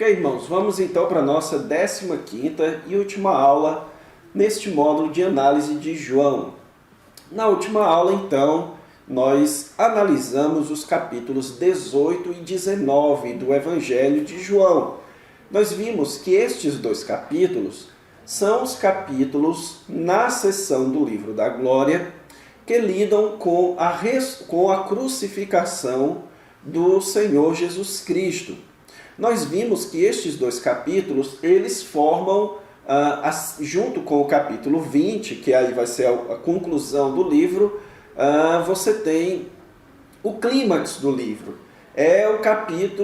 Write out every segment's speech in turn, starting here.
Irmãos, vamos então para a nossa 15ª e última aula neste módulo de análise de João. Na última aula, então, nós analisamos os capítulos 18 e 19 do Evangelho de João. Nós vimos que estes dois capítulos são os capítulos na seção do Livro da Glória que lidam com a crucificação do Senhor Jesus Cristo. Nós vimos que estes dois capítulos, eles formam, junto com o capítulo 20, que aí vai ser a conclusão do livro, você tem o clímax do livro.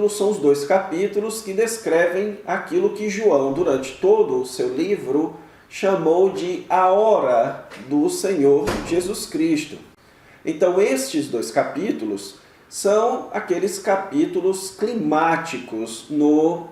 São os dois capítulos que descrevem aquilo que João, durante todo o seu livro, chamou de a hora do Senhor Jesus Cristo. Então, estes dois capítulos são aqueles capítulos climáticos no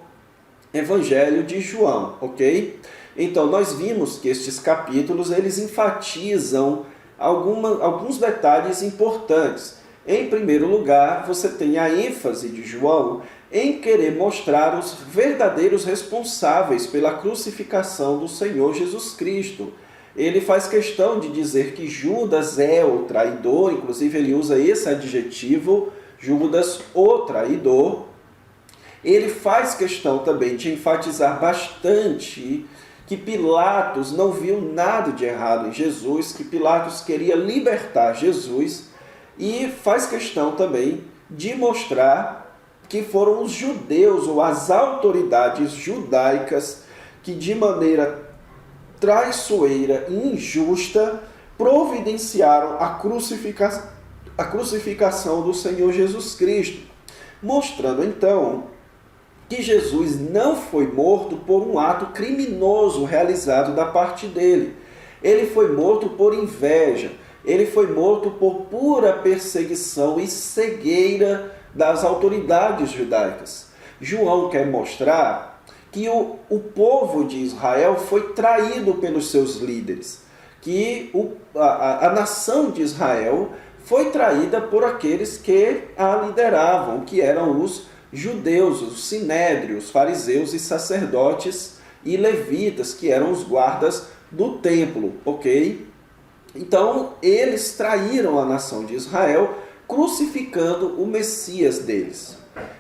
Evangelho de João, ok? Então, nós vimos que estes capítulos, eles enfatizam alguns detalhes importantes. Em primeiro lugar, você tem a ênfase de João em querer mostrar os verdadeiros responsáveis pela crucificação do Senhor Jesus Cristo. Ele faz questão de dizer que Judas é o traidor, inclusive ele usa esse adjetivo, Judas, o traidor. Ele faz questão também de enfatizar bastante que Pilatos não viu nada de errado em Jesus, que Pilatos queria libertar Jesus, e faz questão também de mostrar que foram os judeus ou as autoridades judaicas que de maneira traiçoeira e injusta providenciaram a crucificação do Senhor Jesus Cristo, mostrando então que Jesus não foi morto por um ato criminoso realizado da parte dele. Ele foi morto por inveja, ele foi morto por pura perseguição e cegueira das autoridades judaicas. João quer mostrar que o povo de Israel foi traído pelos seus líderes, que a nação de Israel foi traída por aqueles que a lideravam, que eram os judeus, os sinédrios, os fariseus e sacerdotes e levitas, que eram os guardas do templo, ok? Então, eles traíram a nação de Israel, crucificando o Messias deles.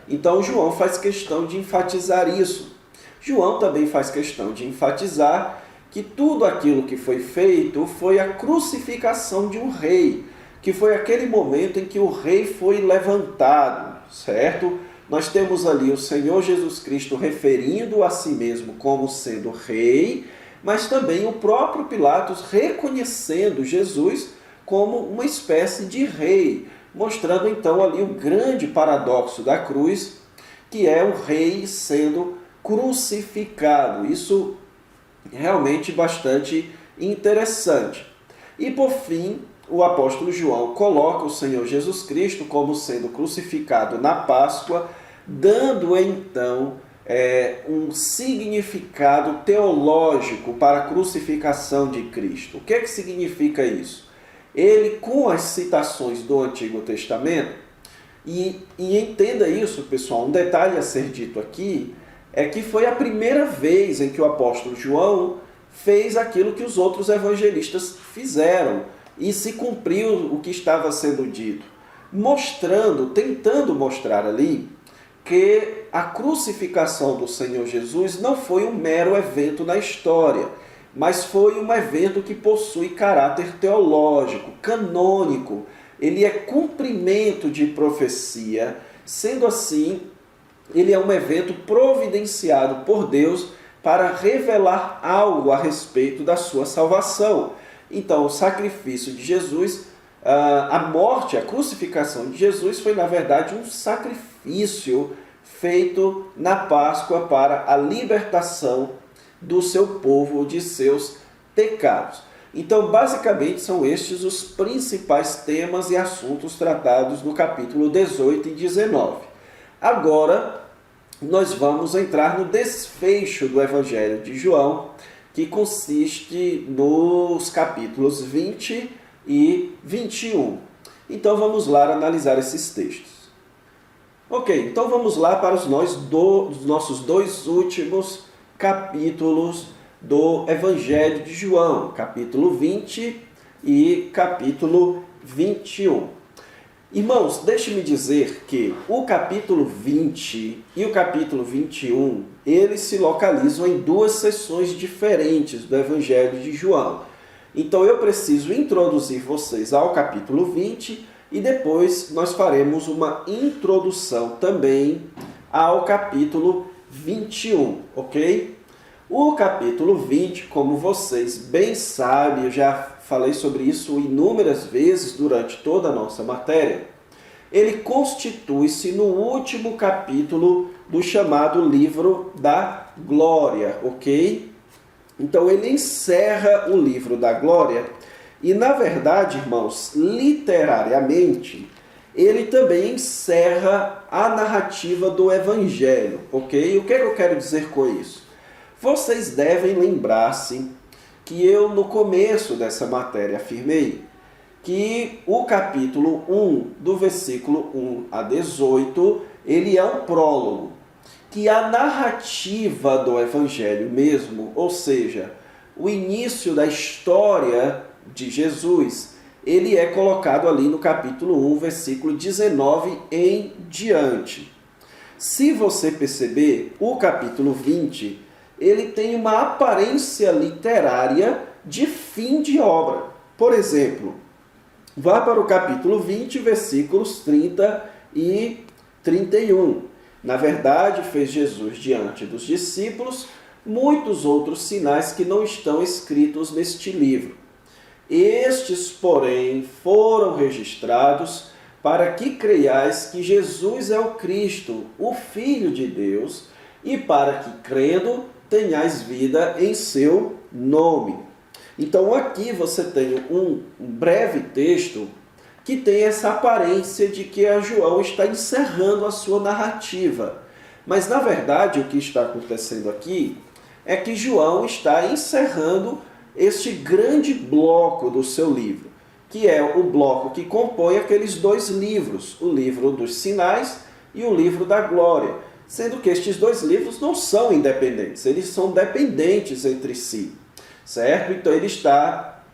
Então, João faz questão de enfatizar isso. João também faz questão de enfatizar que tudo aquilo que foi feito foi a crucificação de um rei, que foi aquele momento em que o rei foi levantado, certo? Nós temos ali o Senhor Jesus Cristo referindo a si mesmo como sendo rei, mas também o próprio Pilatos reconhecendo Jesus como uma espécie de rei, mostrando então ali o grande paradoxo da cruz, que é o rei sendo crucificado. Isso realmente bastante interessante. E por fim, o apóstolo João coloca o Senhor Jesus Cristo como sendo crucificado na Páscoa, dando então um significado teológico para a crucificação de Cristo. O que é que significa isso? Ele, com as citações do Antigo Testamento, e entenda isso, pessoal, um detalhe a ser dito aqui, é que foi a primeira vez em que o apóstolo João fez aquilo que os outros evangelistas fizeram, e se cumpriu o que estava sendo dito, tentando mostrar ali que a crucificação do Senhor Jesus não foi um mero evento na história, mas foi um evento que possui caráter teológico, canônico. Ele é cumprimento de profecia, sendo assim, ele é um evento providenciado por Deus para revelar algo a respeito da sua salvação. Então, o sacrifício de Jesus, a morte, a crucificação de Jesus foi, na verdade, um sacrifício feito na Páscoa para a libertação do seu povo de seus pecados. Então, basicamente, são estes os principais temas e assuntos tratados no capítulo 18 e 19. Agora, nós vamos entrar no desfecho do Evangelho de João, que consiste nos capítulos 20 e 21. Então, vamos lá analisar esses textos. Ok, então vamos lá para os nossos dois últimos capítulos do Evangelho de João, capítulo 20 e capítulo 21. Irmãos, deixe-me dizer que o capítulo 20 e o capítulo 21, eles se localizam em duas seções diferentes do Evangelho de João. Então eu preciso introduzir vocês ao capítulo 20 e depois nós faremos uma introdução também ao capítulo 21, ok? O capítulo 20, como vocês bem sabem, eu já falei sobre isso inúmeras vezes durante toda a nossa matéria, ele constitui-se no último capítulo do chamado livro da Glória, ok? Então ele encerra o livro da Glória e, na verdade, irmãos, literariamente, ele também encerra a narrativa do Evangelho, ok? O que eu quero dizer com isso? Vocês devem lembrar-se que eu, no começo dessa matéria, afirmei que o capítulo 1, do versículo 1 a 18, ele é um prólogo, que a narrativa do Evangelho mesmo, ou seja, o início da história de Jesus, ele é colocado ali no capítulo 1, versículo 19 em diante. Se você perceber, o capítulo 20, ele tem uma aparência literária de fim de obra. Por exemplo, vá para o capítulo 20, versículos 30 e 31. Na verdade, fez Jesus diante dos discípulos muitos outros sinais que não estão escritos neste livro. Estes, porém, foram registrados para que creiais que Jesus é o Cristo, o Filho de Deus, e para que, crendo, tenhais vida em seu nome. Então, aqui você tem um breve texto que tem essa aparência de que João está encerrando a sua narrativa. Mas, na verdade, o que está acontecendo aqui é que João está encerrando este grande bloco do seu livro, que é o bloco que compõe aqueles dois livros, o livro dos sinais e o livro da glória, sendo que estes dois livros não são independentes, eles são dependentes entre si, certo? Então ele está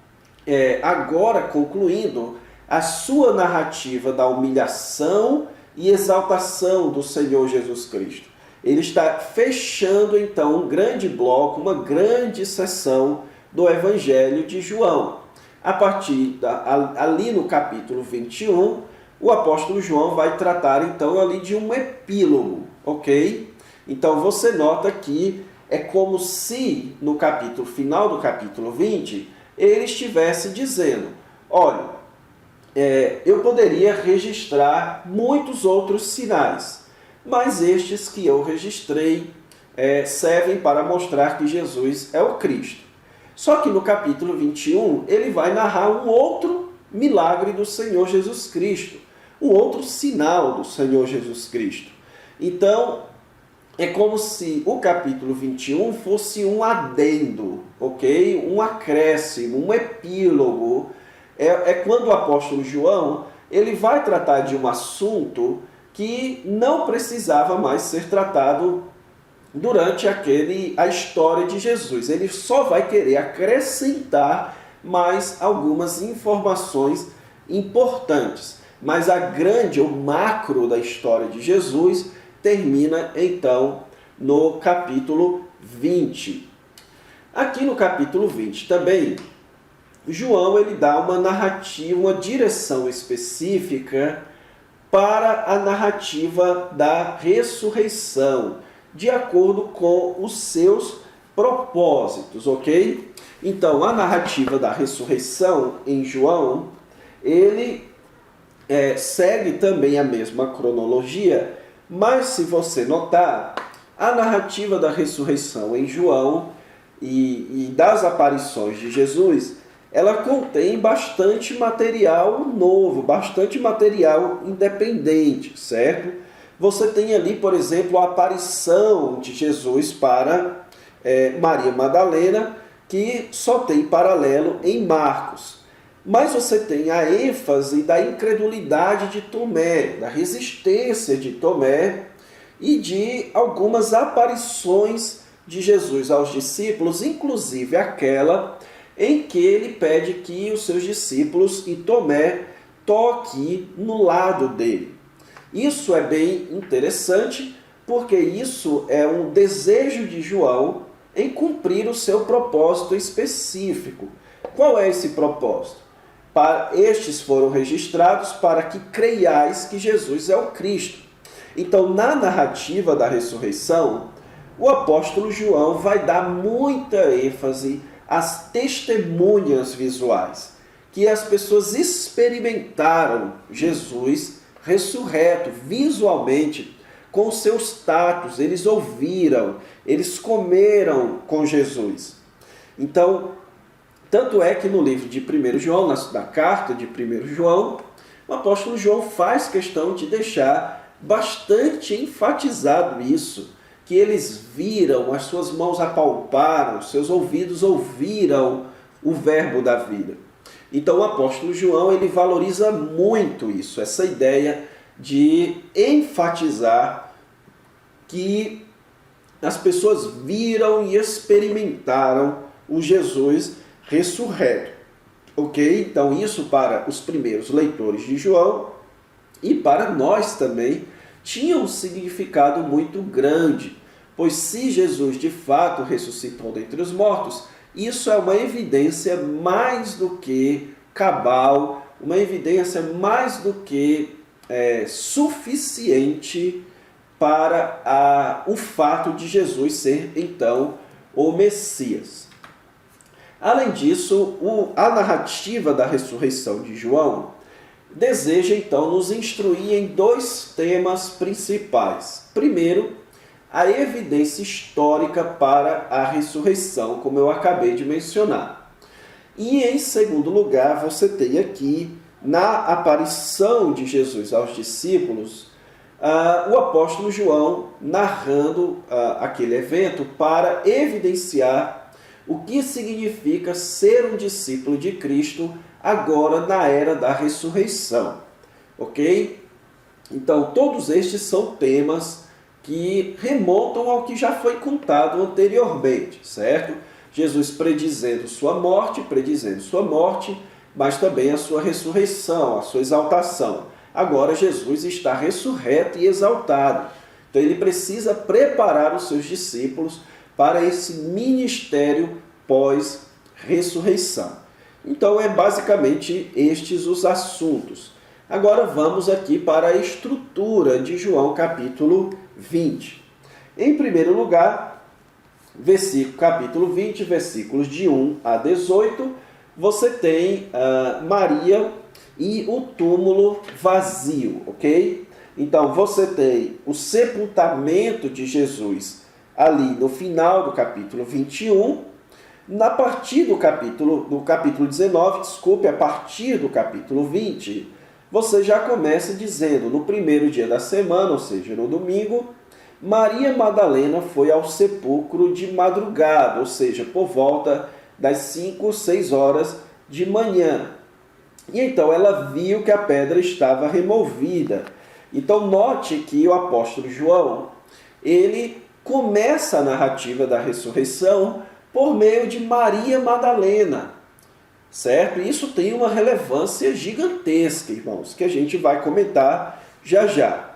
agora concluindo a sua narrativa da humilhação e exaltação do Senhor Jesus Cristo. Ele está fechando então um grande bloco, uma grande seção do Evangelho de João. A partir ali no capítulo 21, o apóstolo João vai tratar então ali de um epílogo, ok? Então você nota que é como se no final do capítulo 20, ele estivesse dizendo, olha, eu poderia registrar muitos outros sinais, mas estes que eu registrei servem para mostrar que Jesus é o Cristo. Só que no capítulo 21, ele vai narrar um outro milagre do Senhor Jesus Cristo, um outro sinal do Senhor Jesus Cristo. Então, é como se o capítulo 21 fosse um adendo, ok? Um acréscimo, um epílogo. É quando o apóstolo João ele vai tratar de um assunto que não precisava mais ser tratado durante a história de Jesus. Ele só vai querer acrescentar mais algumas informações importantes. Mas o macro da história de Jesus termina então no capítulo 20. Aqui no capítulo 20 também, João ele dá uma narrativa, uma direção específica para a narrativa da ressurreição, de acordo com os seus propósitos, ok? Então, a narrativa da ressurreição em João, ele segue também a mesma cronologia, mas se você notar, a narrativa da ressurreição em João e das aparições de Jesus, ela contém bastante material novo, bastante material independente, certo? Você tem ali, por exemplo, a aparição de Jesus para Maria Madalena, que só tem paralelo em Marcos. Mas você tem a ênfase da incredulidade de Tomé, da resistência de Tomé e de algumas aparições de Jesus aos discípulos, inclusive aquela em que ele pede que os seus discípulos e Tomé toquem no lado dele. Isso é bem interessante, porque isso é um desejo de João em cumprir o seu propósito específico. Qual é esse propósito? Estes foram registrados para que creiais que Jesus é o Cristo. Então, na narrativa da ressurreição, o apóstolo João vai dar muita ênfase às testemunhas visuais, que as pessoas experimentaram Jesus ressurreto visualmente com seus tatos, eles ouviram, eles comeram com Jesus. Então, tanto é que no livro de 1 João, na carta de 1 João, o apóstolo João faz questão de deixar bastante enfatizado isso, que eles viram, as suas mãos apalparam, seus ouvidos ouviram o verbo da vida. Então o apóstolo João, ele valoriza muito isso, essa ideia de enfatizar que as pessoas viram e experimentaram o Jesus ressurreto. Ok? Então isso para os primeiros leitores de João e para nós também tinha um significado muito grande, pois se Jesus de fato ressuscitou dentre os mortos, isso é uma evidência mais do que cabal, uma evidência mais do que suficiente para o fato de Jesus ser, então, o Messias. Além disso, a narrativa da ressurreição de João deseja, então, nos instruir em dois temas principais. Primeiro, a evidência histórica para a ressurreição, como eu acabei de mencionar. E, em segundo lugar, você tem aqui, na aparição de Jesus aos discípulos, o apóstolo João narrando aquele evento para evidenciar o que significa ser um discípulo de Cristo agora na era da ressurreição. Ok? Então, todos estes são temas que remontam ao que já foi contado anteriormente, certo? Jesus predizendo sua morte, mas também a sua ressurreição, a sua exaltação. Agora Jesus está ressurreto e exaltado. Então ele precisa preparar os seus discípulos para esse ministério pós-ressurreição. Então é basicamente estes os assuntos. Agora vamos aqui para a estrutura de João capítulo 20. Em primeiro lugar, capítulo 20, versículos de 1 a 18, você tem Maria e o túmulo vazio, ok? Então você tem o sepultamento de Jesus ali no final do capítulo 21, a partir do capítulo 19, a partir do capítulo 20, você já começa dizendo, no primeiro dia da semana, ou seja, no domingo, Maria Madalena foi ao sepulcro de madrugada, ou seja, por volta das 5, 6 horas de manhã. E então ela viu que a pedra estava removida. Então note que o apóstolo João, ele começa a narrativa da ressurreição por meio de Maria Madalena, certo? E isso tem uma relevância gigantesca, irmãos, que a gente vai comentar já já.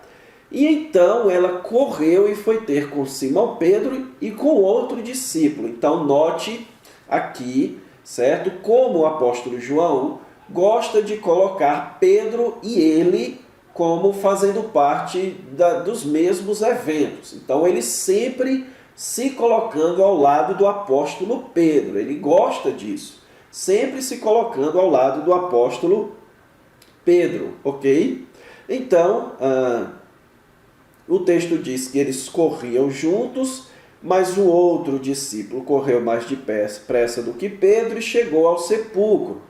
E então ela correu e foi ter com Simão Pedro e com outro discípulo. Então note aqui, certo, como o apóstolo João gosta de colocar Pedro e ele como fazendo parte dos mesmos eventos. Então ele sempre se colocando ao lado do apóstolo Pedro. Ele gosta disso. Sempre se colocando ao lado do apóstolo Pedro, ok? Então, o texto diz que eles corriam juntos, mas o outro discípulo correu mais depressa do que Pedro e chegou ao sepulcro.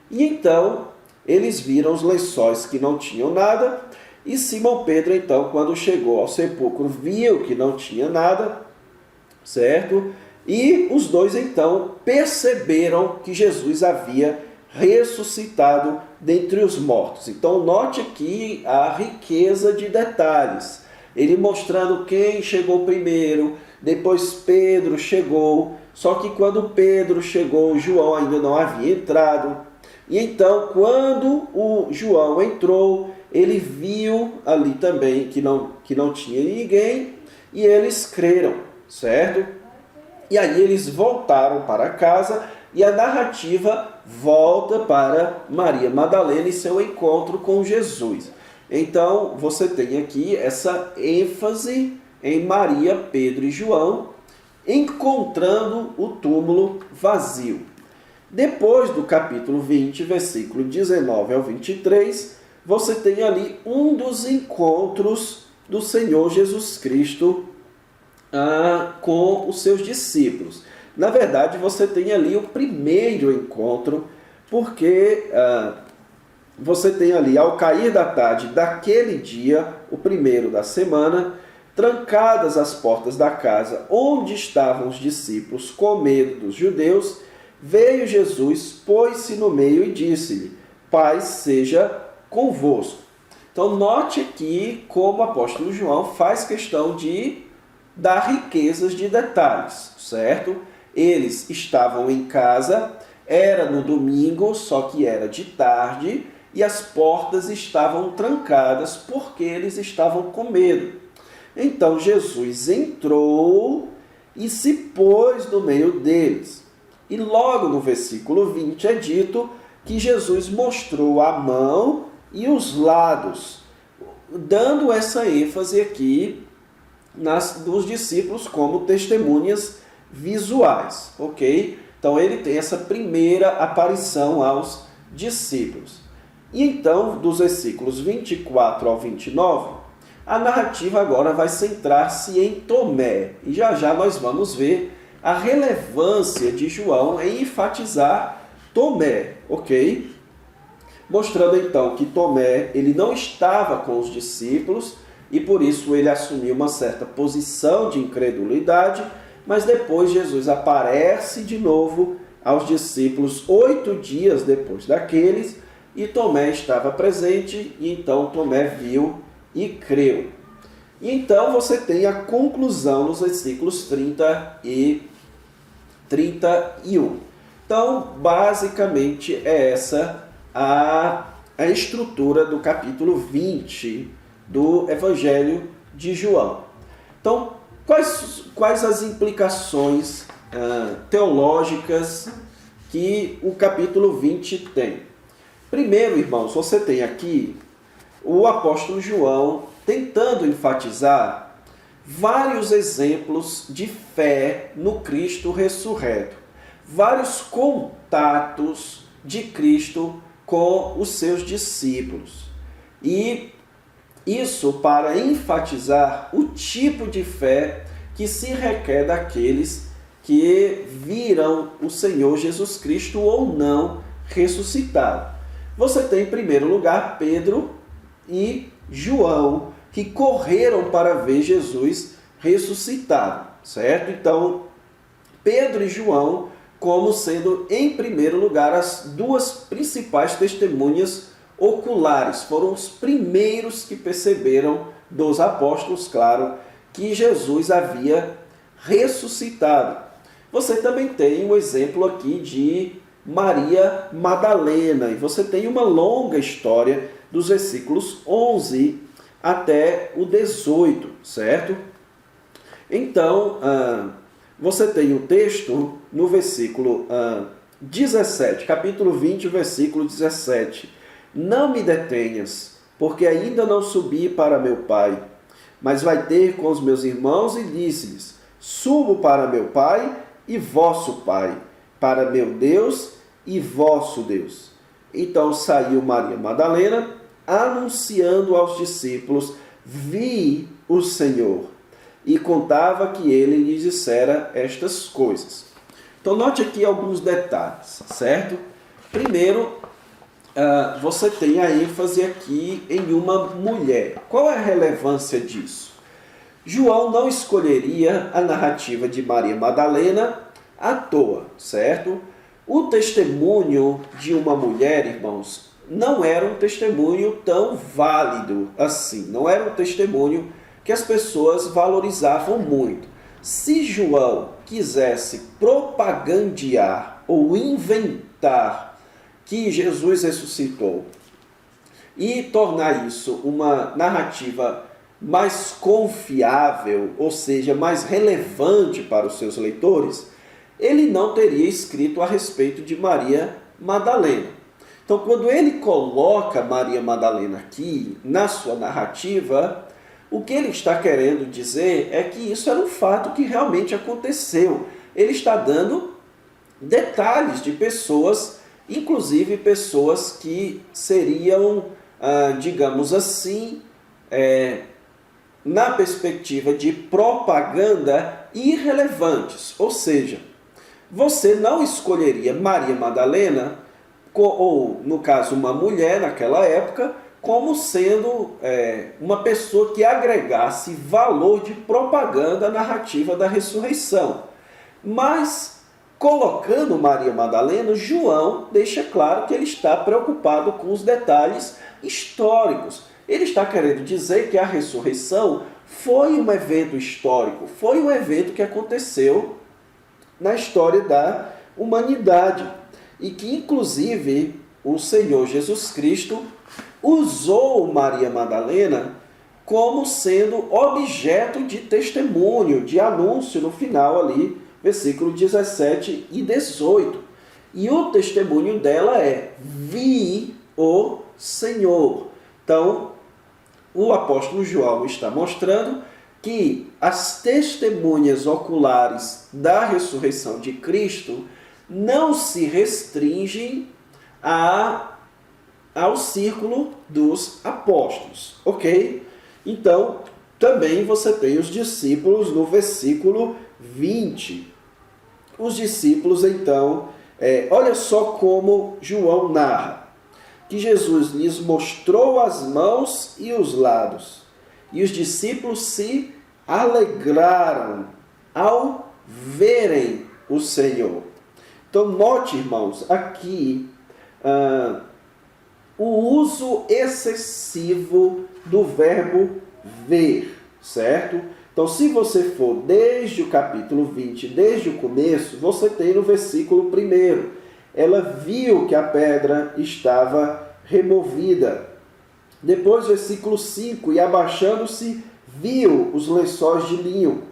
E então, eles viram os lençóis que não tinham nada, e Simão Pedro, então, quando chegou ao sepulcro, viu que não tinha nada, certo? E os dois, então, perceberam que Jesus havia ressuscitado dentre os mortos. Então note aqui a riqueza de detalhes. Ele mostrando quem chegou primeiro, depois Pedro chegou, só que quando Pedro chegou, João ainda não havia entrado. E então, quando o João entrou, ele viu ali também que não tinha ninguém, e eles creram, certo? E aí eles voltaram para casa, e a narrativa volta para Maria Madalena e seu encontro com Jesus. Então, você tem aqui essa ênfase em Maria, Pedro e João, encontrando o túmulo vazio. Depois do capítulo 20, versículo 19 ao 23, você tem ali um dos encontros do Senhor Jesus Cristo com os seus discípulos. Na verdade, você tem ali o primeiro encontro, porque você tem ali, ao cair da tarde daquele dia, o primeiro da semana, trancadas as portas da casa onde estavam os discípulos com medo dos judeus, veio Jesus, pôs-se no meio e disse-lhe: paz seja convosco. Então note aqui como o apóstolo João faz questão de dar riquezas de detalhes, certo? Eles estavam em casa, era no domingo, só que era de tarde, e as portas estavam trancadas porque eles estavam com medo. Então Jesus entrou e se pôs no meio deles. E logo no versículo 20 é dito que Jesus mostrou a mão e os lados, dando essa ênfase aqui dos discípulos como testemunhas visuais, ok? Então ele tem essa primeira aparição aos discípulos. E então, dos versículos 24 ao 29, a narrativa agora vai centrar-se em Tomé. E já já nós vamos ver a relevância de João em enfatizar Tomé, ok? Mostrando então que Tomé ele não estava com os discípulos e por isso ele assumiu uma certa posição de incredulidade, mas depois Jesus aparece de novo aos discípulos 8 dias depois daqueles, e Tomé estava presente, e então Tomé viu e creu. E então você tem a conclusão nos versículos 30 e 31. Então, basicamente, é essa a estrutura do capítulo 20 do Evangelho de João. Então, quais as implicações teológicas que o capítulo 20 tem? Primeiro, irmãos, você tem aqui o apóstolo João tentando enfatizar vários exemplos de fé no Cristo ressurreto, vários contatos de Cristo com os seus discípulos. E isso para enfatizar o tipo de fé que se requer daqueles que viram o Senhor Jesus Cristo ou não ressuscitado. Você tem em primeiro lugar Pedro e João, que correram para ver Jesus ressuscitado, certo? Então, Pedro e João, como sendo em primeiro lugar as duas principais testemunhas oculares, foram os primeiros que perceberam dos apóstolos, claro, que Jesus havia ressuscitado. Você também tem um exemplo aqui de Maria Madalena, e você tem uma longa história dos versículos 11 até o 18, certo? Então, você tem o texto no versículo 17, capítulo 20, versículo 17. Não me detenhas, porque ainda não subi para meu pai, mas vai ter com os meus irmãos e disse-lhes: subo para meu pai e vosso pai, para meu Deus e vosso Deus. Então saiu Maria Madalena, anunciando aos discípulos: vi o Senhor, e contava que ele lhes dissera estas coisas. Então note aqui alguns detalhes, certo? Primeiro, você tem a ênfase aqui em uma mulher. Qual é a relevância disso? João não escolheria a narrativa de Maria Madalena à toa, certo? O testemunho de uma mulher, irmãos, não era um testemunho tão válido assim. Não era um testemunho que as pessoas valorizavam muito. Se João quisesse propagandear ou inventar que Jesus ressuscitou e tornar isso uma narrativa mais confiável, ou seja, mais relevante para os seus leitores, ele não teria escrito a respeito de Maria Madalena. Então, quando ele coloca Maria Madalena aqui na sua narrativa, o que ele está querendo dizer é que isso era um fato que realmente aconteceu. Ele está dando detalhes de pessoas, inclusive pessoas que seriam, digamos assim, na perspectiva de propaganda, irrelevantes. Ou seja, você não escolheria Maria Madalena, ou no caso uma mulher naquela época, como sendo uma pessoa que agregasse valor de propaganda à narrativa da ressurreição. Mas, colocando Maria Madalena, João deixa claro que ele está preocupado com os detalhes históricos. Ele está querendo dizer que a ressurreição foi um evento histórico, foi um evento que aconteceu na história da humanidade. E que, inclusive, o Senhor Jesus Cristo usou Maria Madalena como sendo objeto de testemunho, de anúncio no final ali, versículo 17 e 18. E o testemunho dela é: vi o Senhor. Então, o apóstolo João está mostrando que as testemunhas oculares da ressurreição de Cristo não se restringem ao círculo dos apóstolos, ok? Então, também você tem os discípulos no versículo 20. Os discípulos, então, olha só como João narra, que Jesus lhes mostrou as mãos e os lados, e os discípulos se alegraram ao verem o Senhor. Então, note, irmãos, aqui o uso excessivo do verbo ver, certo? Então, se você for desde o capítulo 20, desde o começo, você tem no versículo 1, ela viu que a pedra estava removida. Depois, versículo 5, e abaixando-se, viu os lençóis de linho.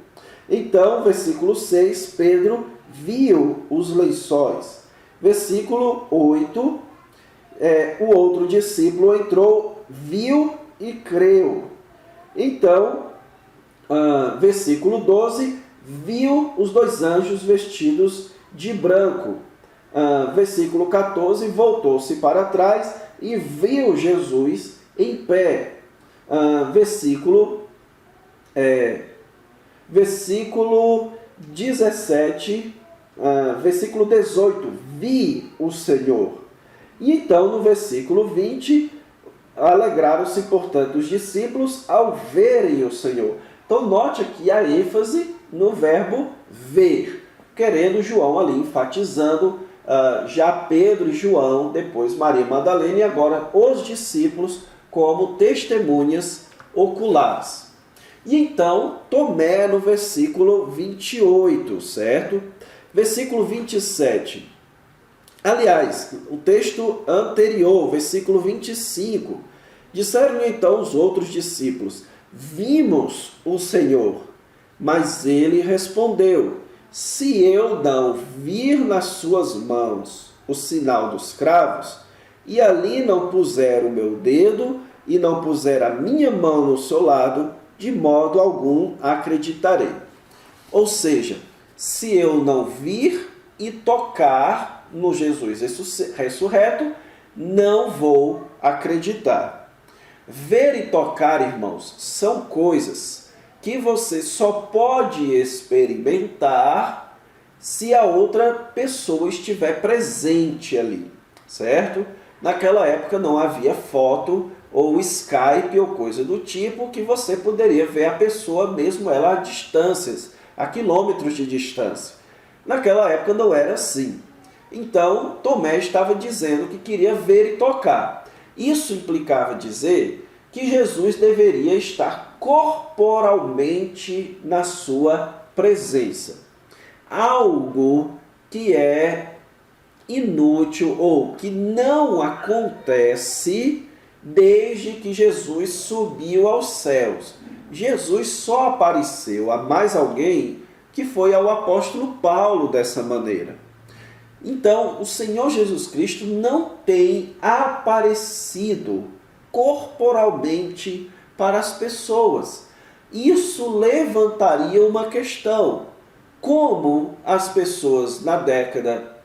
Então, versículo 6, Pedro viu os lençóis. Versículo 8, o outro discípulo entrou, viu e creu. Então, versículo 12, viu os 2 anjos vestidos de branco. Versículo 14, voltou-se para trás e viu Jesus em pé. Versículo 17, versículo 18, vi o Senhor. E então, no versículo 20, alegraram-se, portanto, os discípulos ao verem o Senhor. Então, note aqui a ênfase no verbo ver, querendo João ali enfatizando já Pedro e João, depois Maria Madalena e agora os discípulos como testemunhas oculares. E então, Tomé no versículo 28, certo? Versículo 27. Aliás, o texto anterior, versículo 25. Disseram então os outros discípulos: vimos o Senhor. Mas ele respondeu: se eu não vir nas suas mãos o sinal dos cravos, e ali não puser o meu dedo, e não puser a minha mão no seu lado, de modo algum acreditarei. Ou seja, se eu não vir e tocar no Jesus ressurreto, não vou acreditar. Ver e tocar, irmãos, são coisas que você só pode experimentar se a outra pessoa estiver presente ali, certo? Naquela época não havia foto ou Skype ou coisa do tipo que você poderia ver a pessoa mesmo ela a distâncias, a quilômetros de distância. Naquela época não era assim. Então, Tomé estava dizendo que queria ver e tocar. Isso implicava dizer que Jesus deveria estar corporalmente na sua presença. Algo que é inútil ou que não acontece desde que Jesus subiu aos céus. Jesus só apareceu a mais alguém que foi ao apóstolo Paulo dessa maneira. Então, o Senhor Jesus Cristo não tem aparecido corporalmente para as pessoas. Isso levantaria uma questão. Como as pessoas na década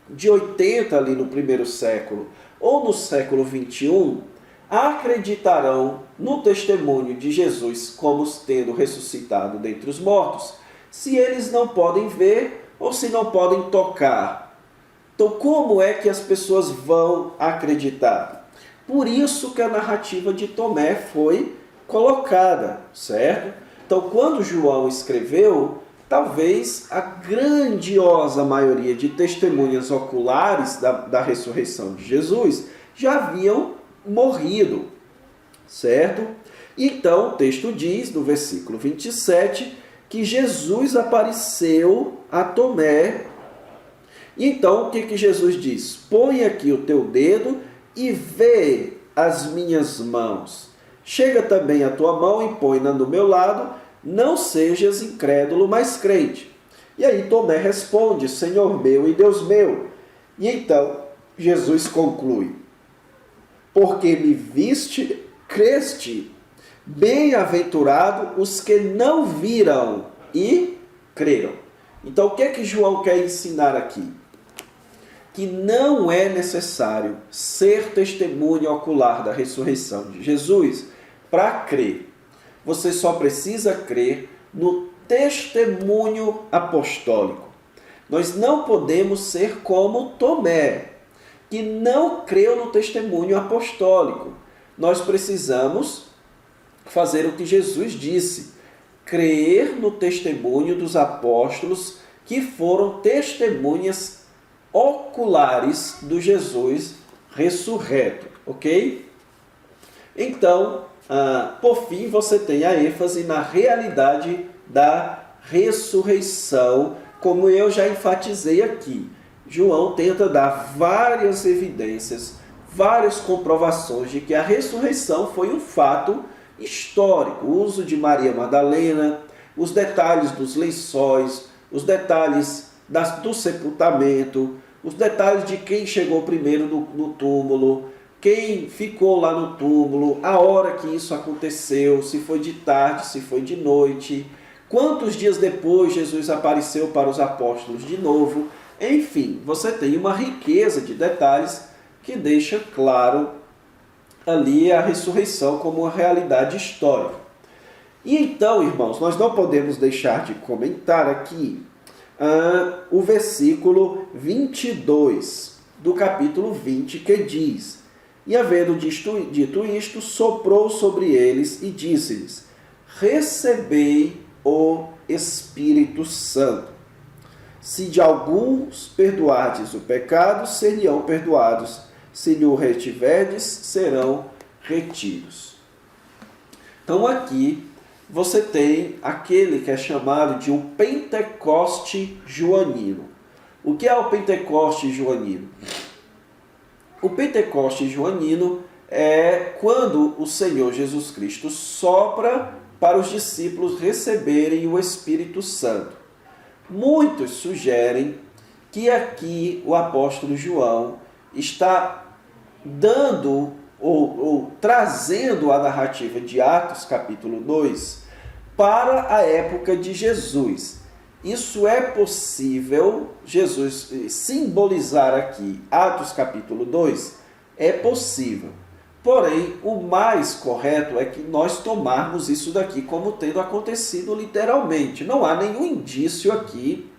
de 80, ali no primeiro século, ou no século 21, acreditarão no testemunho de Jesus como tendo ressuscitado dentre os mortos, se eles não podem ver ou se não podem tocar? Então, como é que as pessoas vão acreditar? Por isso que a narrativa de Tomé foi colocada, certo? Então, quando João escreveu, talvez a grandiosa maioria de testemunhas oculares da ressurreição de Jesus já haviam morrido, certo? Então, o texto diz, no versículo 27, que Jesus apareceu a Tomé. Então, o que Jesus diz? Põe aqui o teu dedo e vê as minhas mãos. Chega também a tua mão e põe-na no meu lado, não sejas incrédulo, mas crente. E aí Tomé responde, Senhor meu e Deus meu. E então Jesus conclui, porque me viste, creste, bem-aventurado os que não viram e creram. Então o que é que João quer ensinar aqui? Que não é necessário ser testemunha ocular da ressurreição de Jesus para crer. Você só precisa crer no testemunho apostólico. Nós não podemos ser como Tomé, que não creu no testemunho apostólico. Nós precisamos fazer o que Jesus disse, crer no testemunho dos apóstolos que foram testemunhas oculares do Jesus ressurreto, ok? Então, por fim, você tem a ênfase na realidade da ressurreição, como eu já enfatizei aqui. João tenta dar várias evidências, várias comprovações de que a ressurreição foi um fato histórico. O uso de Maria Madalena, os detalhes dos lençóis, os detalhes do sepultamento, os detalhes de quem chegou primeiro no túmulo, quem ficou lá no túmulo, a hora que isso aconteceu, se foi de tarde, se foi de noite, quantos dias depois Jesus apareceu para os apóstolos de novo. Enfim, você tem uma riqueza de detalhes que deixa claro ali a ressurreição como uma realidade histórica. E então, irmãos, nós não podemos deixar de comentar aqui o versículo 22 do capítulo 20, que diz, e havendo dito isto, soprou sobre eles e disse-lhes, recebei o Espírito Santo. Se de alguns perdoardes o pecado, seriam perdoados. Se lhe o retiverdes, serão retidos. Então aqui você tem aquele que é chamado de um Pentecoste joanino. O que é o Pentecoste joanino? O Pentecoste joanino é quando o Senhor Jesus Cristo sopra para os discípulos receberem o Espírito Santo. Muitos sugerem que aqui o apóstolo João está dando ou trazendo a narrativa de Atos capítulo 2 para a época de Jesus. Isso é possível, Jesus simbolizar aqui Atos capítulo 2, é possível. Porém, o mais correto é que nós tomarmos isso daqui como tendo acontecido literalmente. Não há nenhum indício aqui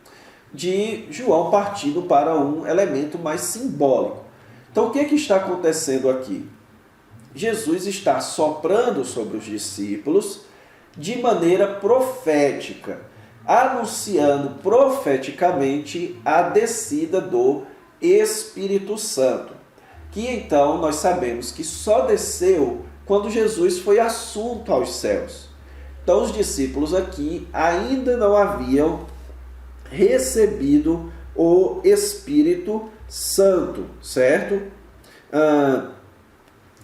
de João partindo para um elemento mais simbólico. Então, o que está acontecendo aqui? Jesus está soprando sobre os discípulos de maneira profética, anunciando profeticamente a descida do Espírito Santo, que então nós sabemos que só desceu quando Jesus foi assunto aos céus. Então os discípulos aqui ainda não haviam recebido o Espírito Santo, certo?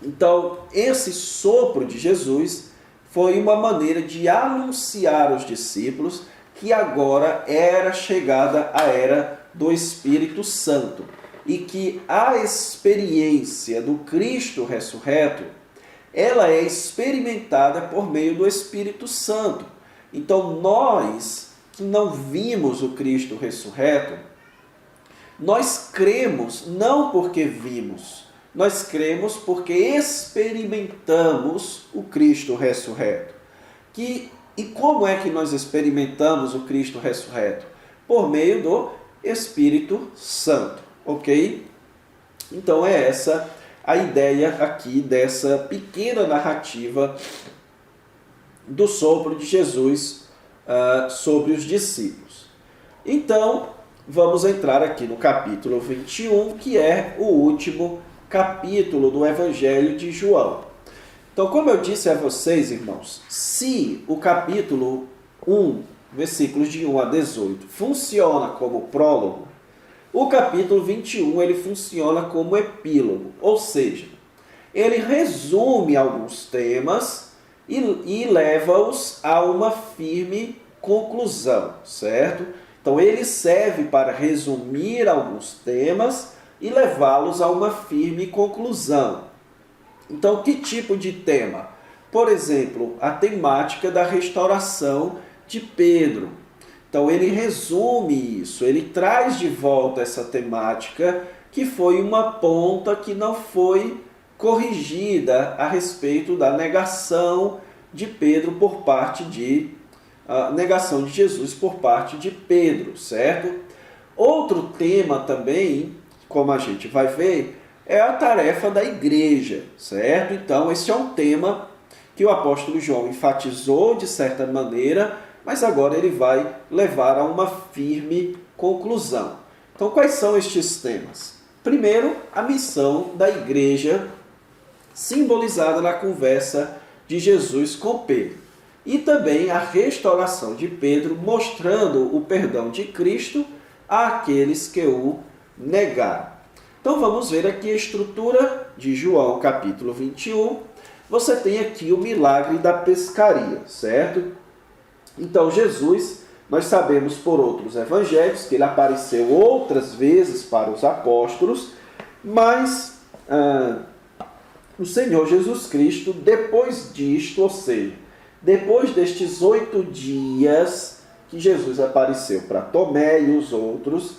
Então esse sopro de Jesus foi uma maneira de anunciar aos discípulos que agora era chegada a era do Espírito Santo e que a experiência do Cristo ressurreto, ela é experimentada por meio do Espírito Santo. Então nós que não vimos o Cristo ressurreto, nós cremos não porque vimos, nós cremos porque experimentamos o Cristo ressurreto. E como é que nós experimentamos o Cristo ressurreto? Por meio do Espírito Santo, ok? Então é essa a ideia aqui dessa pequena narrativa do sopro de Jesus sobre os discípulos. Então, vamos entrar aqui no capítulo 21, que é o último capítulo do Evangelho de João. Então, como eu disse a vocês, irmãos, se o capítulo 1, versículos de 1 a 18, funciona como prólogo, o capítulo 21 ele funciona como epílogo, ou seja, ele resume alguns temas e leva-os a uma firme conclusão, certo? Então ele serve para resumir alguns temas e levá-los a uma firme conclusão. Então, que tipo de tema? Por exemplo, a temática da restauração de Pedro. Então ele resume isso, ele traz de volta essa temática que foi uma ponta que não foi corrigida a respeito da negação de Pedro por parte de negação de Jesus por parte de Pedro, certo? Outro tema também, como a gente vai ver, é a tarefa da igreja, certo? Então esse é um tema que o apóstolo João enfatizou de certa maneira, mas agora ele vai levar a uma firme conclusão. Então quais são estes temas? Primeiro, a missão da igreja, simbolizada na conversa de Jesus com Pedro. E também a restauração de Pedro, mostrando o perdão de Cristo àqueles que o negaram. Então vamos ver aqui a estrutura de João, capítulo 21. Você tem aqui o milagre da pescaria, certo? Então Jesus, nós sabemos por outros evangelhos que ele apareceu outras vezes para os apóstolos, mas o Senhor Jesus Cristo, depois disto, ou seja, depois destes 8 dias que Jesus apareceu para Tomé e os outros,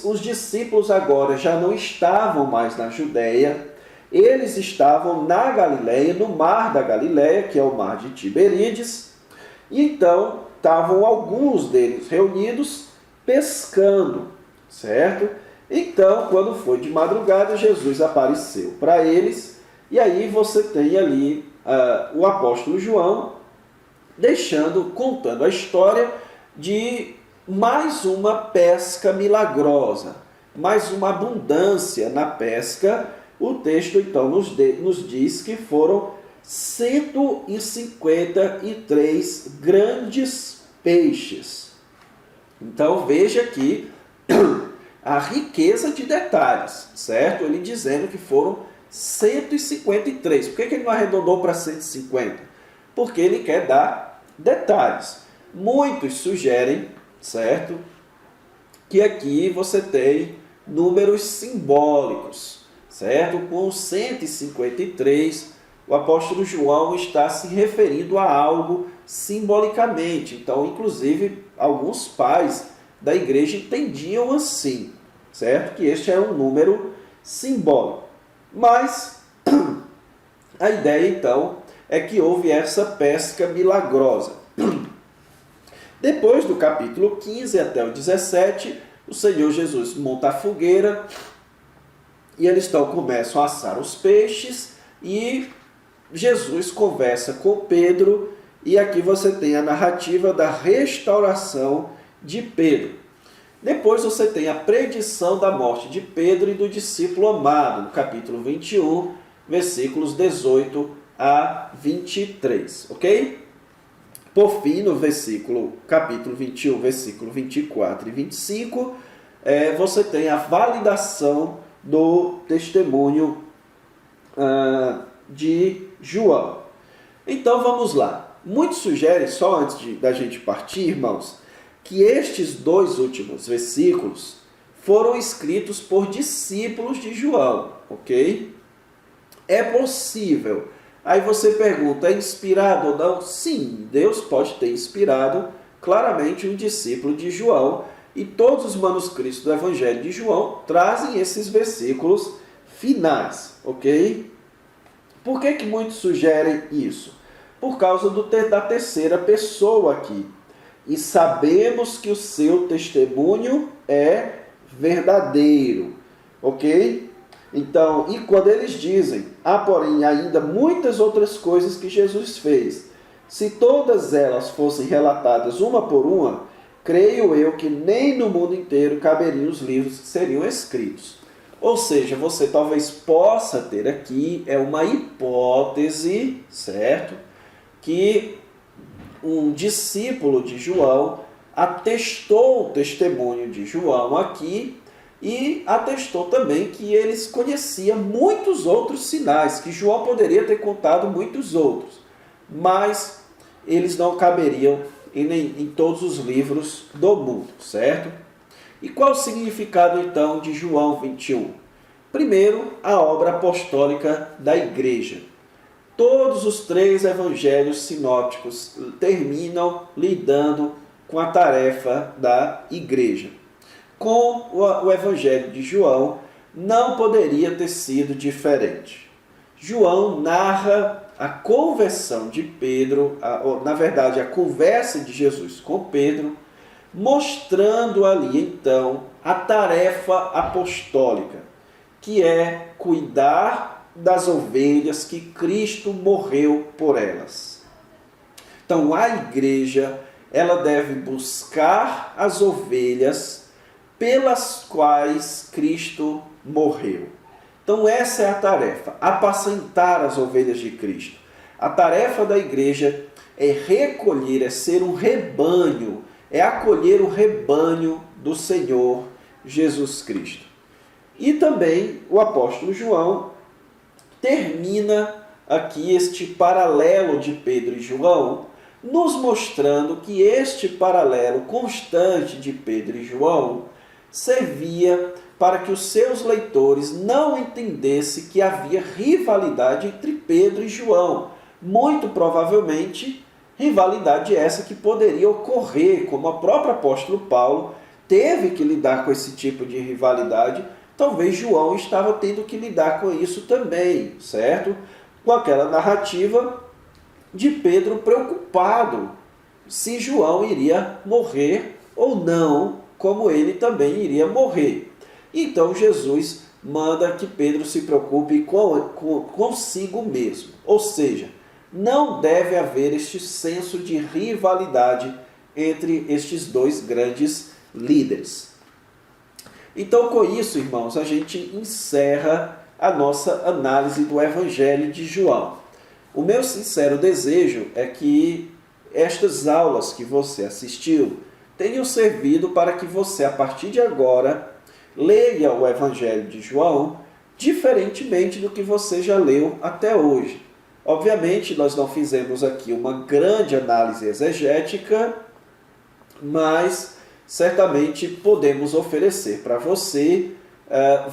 os discípulos agora já não estavam mais na Judéia, eles estavam na Galileia, no mar da Galileia, que é o mar de Tiberíades, e então estavam alguns deles reunidos pescando, certo? Então, quando foi de madrugada, Jesus apareceu para eles, e aí você tem ali o apóstolo João contando a história de mais uma pesca milagrosa, mais uma abundância na pesca. O texto então nos diz que foram 153 grandes peixes. Então veja aqui a riqueza de detalhes, certo? Ele dizendo que foram 153. Por que ele não arredondou para 150? Porque ele quer dar detalhes. Muitos sugerem, certo, que aqui você tem números simbólicos, certo? Com 153, o apóstolo João está se referindo a algo simbolicamente. Então, inclusive, alguns pais da igreja entendiam assim, certo? Que este é um número simbólico. Mas a ideia, então, é que houve essa pesca milagrosa. Depois do capítulo 15 até o 17, o Senhor Jesus monta a fogueira e eles então começam a assar os peixes e Jesus conversa com Pedro e aqui você tem a narrativa da restauração de Pedro. Depois você tem a predição da morte de Pedro e do discípulo amado, no capítulo 21, versículos 18 a 23, ok? Por fim, no capítulo 21, versículo 24 e 25, você tem a validação do testemunho de João. Então vamos lá. Muitos sugerem, só antes da gente partir, irmãos, que estes dois últimos versículos foram escritos por discípulos de João, ok? É possível. Aí você pergunta, é inspirado ou não? Sim, Deus pode ter inspirado claramente um discípulo de João, e todos os manuscritos do Evangelho de João trazem esses versículos finais, ok? Por que muitos sugerem isso? Por causa da terceira pessoa aqui. E sabemos que o seu testemunho é verdadeiro, ok? Então, e quando eles dizem, há porém ainda muitas outras coisas que Jesus fez, se todas elas fossem relatadas uma por uma, creio eu que nem no mundo inteiro caberiam os livros que seriam escritos. Ou seja, você talvez possa ter aqui, uma hipótese, certo? Que um discípulo de João atestou o testemunho de João aqui e atestou também que eles conheciam muitos outros sinais, que João poderia ter contado muitos outros, mas eles não caberiam em todos os livros do mundo, certo? E qual o significado então de João 21? Primeiro, a obra apostólica da igreja. Todos os 3 evangelhos sinópticos terminam lidando com a tarefa da igreja. Com o evangelho de João, não poderia ter sido diferente. João narra a conversão de Pedro, na verdade, a conversa de Jesus com Pedro, mostrando ali, então, a tarefa apostólica, que é cuidar das ovelhas que Cristo morreu por elas. Então, a igreja, ela deve buscar as ovelhas pelas quais Cristo morreu. Então, essa é a tarefa, apacentar as ovelhas de Cristo. A tarefa da igreja é recolher, é ser um rebanho, é acolher o rebanho do Senhor Jesus Cristo. E também o apóstolo João termina aqui este paralelo de Pedro e João, nos mostrando que este paralelo constante de Pedro e João servia para que os seus leitores não entendessem que havia rivalidade entre Pedro e João. Muito provavelmente, rivalidade essa que poderia ocorrer, como o próprio apóstolo Paulo teve que lidar com esse tipo de rivalidade. Talvez João estava tendo que lidar com isso também, certo? Com aquela narrativa de Pedro preocupado se João iria morrer ou não, como ele também iria morrer. Então Jesus manda que Pedro se preocupe consigo mesmo. Ou seja, não deve haver este senso de rivalidade entre estes 2 grandes líderes. Então, com isso, irmãos, a gente encerra a nossa análise do Evangelho de João. O meu sincero desejo é que estas aulas que você assistiu tenham servido para que você, a partir de agora, leia o Evangelho de João diferentemente do que você já leu até hoje. Obviamente, nós não fizemos aqui uma grande análise exegética, mas certamente podemos oferecer para você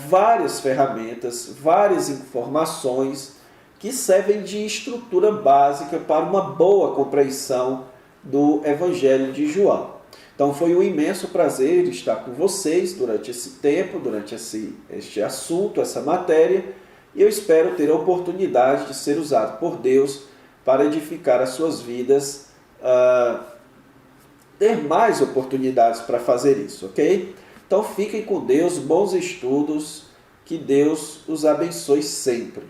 várias ferramentas, várias informações que servem de estrutura básica para uma boa compreensão do Evangelho de João. Então foi um imenso prazer estar com vocês durante esse tempo, durante este assunto, essa matéria, e eu espero ter a oportunidade de ser usado por Deus para edificar as suas vidas, ter mais oportunidades para fazer isso, ok? Então fiquem com Deus, bons estudos, que Deus os abençoe sempre.